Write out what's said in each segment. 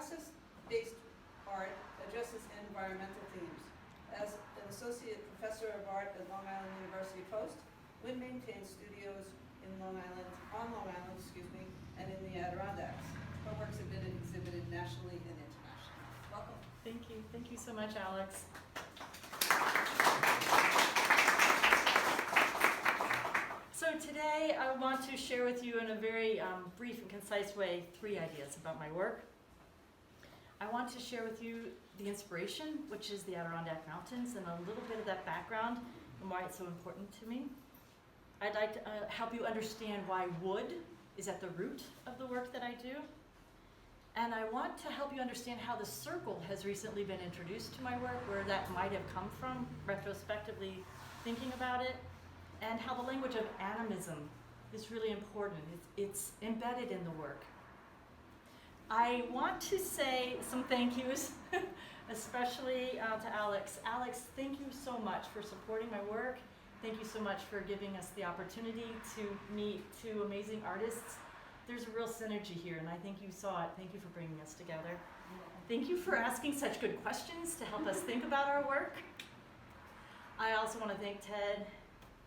process-based art addresses environmental themes. As an associate professor of art at Long Island University Post, Winn maintains studios on Long Island, and in the Adirondacks. Her works have been exhibited nationally and internationally. Welcome. Thank you so much, Alex. So today I want to share with you in a very brief and concise way 3 ideas about my work. I want to share with you the inspiration, which is the Adirondack Mountains, and a little bit of that background and why it's so important to me. I'd like to help you understand why wood is at the root of the work that I do. And I want to help you understand how the circle has recently been introduced to my work, where that might have come from, retrospectively thinking about it, and how the language of animism is really important. It's embedded in the work. I want to say some thank yous, especially to Alex. Alex, thank you so much for supporting my work. Thank you so much for giving us the opportunity to meet 2 amazing artists. There's a real synergy here, and I think you saw it. Thank you for bringing us together. Thank you for asking such good questions to help us think about our work. I also want to thank Ted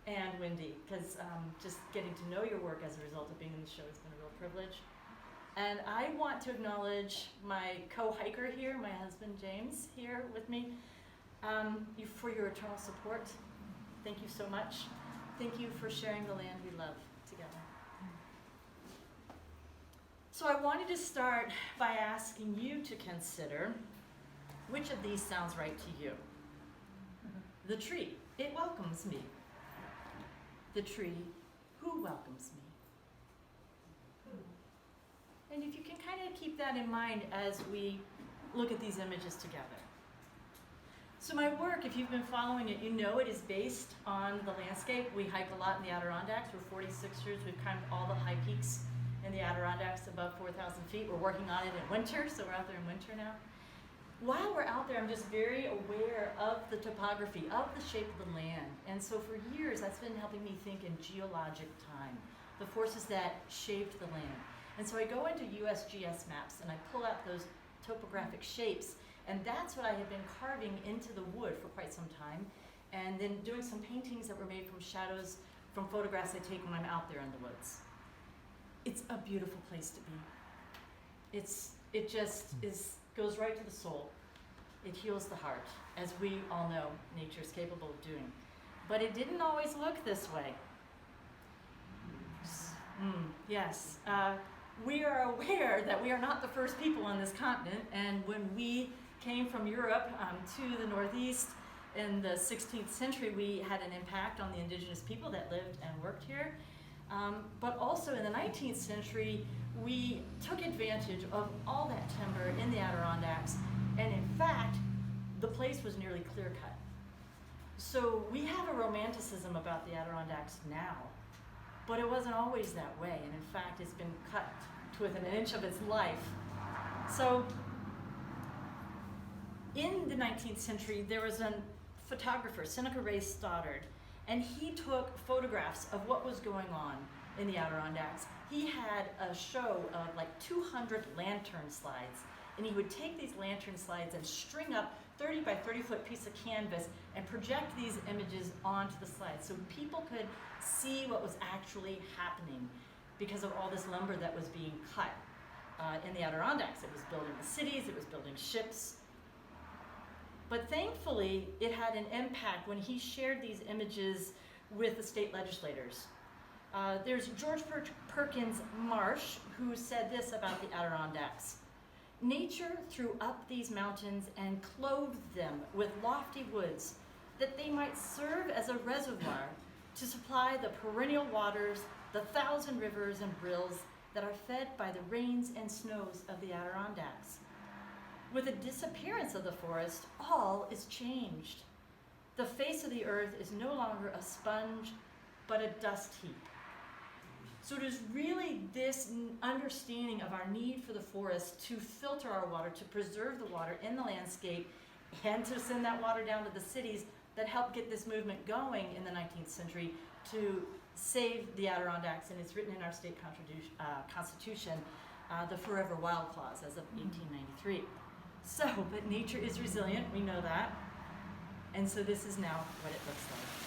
and Wendy, because just getting to know your work as a result of being in the show has been a real privilege. And I want to acknowledge my co-hiker here, my husband James, here with me, you for your eternal support. Thank you so much. Thank you for sharing the land we love together. So I wanted to start by asking you to consider which of these sounds right to you. The tree, it welcomes me. The tree, who welcomes me? And if you can kind of keep that in mind as we look at these images together. So my work, if you've been following it, you know it is based on the landscape. We hike a lot in the Adirondacks. We're 46ers. We've climbed all the high peaks in the Adirondacks above 4,000 feet. We're working on it in winter, so we're out there in winter now. While we're out there, I'm just very aware of the topography, of the shape of the land. And so for years, that's been helping me think in geologic time, the forces that shaped the land. And so I go into USGS maps and I pull out those topographic shapes, and that's what I have been carving into the wood for quite some time, and then doing some paintings that were made from shadows from photographs I take when I'm out there in the woods. It's a beautiful place to be. It just goes right to the soul. It heals the heart, as we all know nature is capable of doing. But it didn't always look this way. Yes. We are aware that we are not the first people on this continent, and when we came from Europe to the Northeast in the 16th century, we had an impact on the indigenous people that lived and worked here. But also in the 19th century, we took advantage of all that timber in the Adirondacks, and in fact, the place was nearly clear-cut. So we have a romanticism about the Adirondacks now, but it wasn't always that way, and in fact, it's been cut to within an inch of its life. So in the 19th century, there was a photographer, Seneca Ray Stoddard, and he took photographs of what was going on in the Adirondacks. He had a show of like 200 lantern slides, and he would take these lantern slides and string up 30 by 30 foot piece of canvas and project these images onto the slides so people could see what was actually happening because of all this lumber that was being cut in the Adirondacks. It was building the cities, it was building ships. But thankfully, it had an impact when he shared these images with the state legislators. There's George Perkins Marsh, who said this about the Adirondacks. Nature threw up these mountains and clothed them with lofty woods, that they might serve as a reservoir to supply the perennial waters, the 1,000 rivers and rills that are fed by the rains and snows of the Adirondacks. With the disappearance of the forest, all is changed. The face of the earth is no longer a sponge, but a dust heap. So it is really this understanding of our need for the forest to filter our water, to preserve the water in the landscape, and to send that water down to the cities that helped get this movement going in the 19th century to save the Adirondacks, and it's written in our state constitution, the Forever Wild Clause as of 1893. So, but nature is resilient, we know that. And so this is now what it looks like.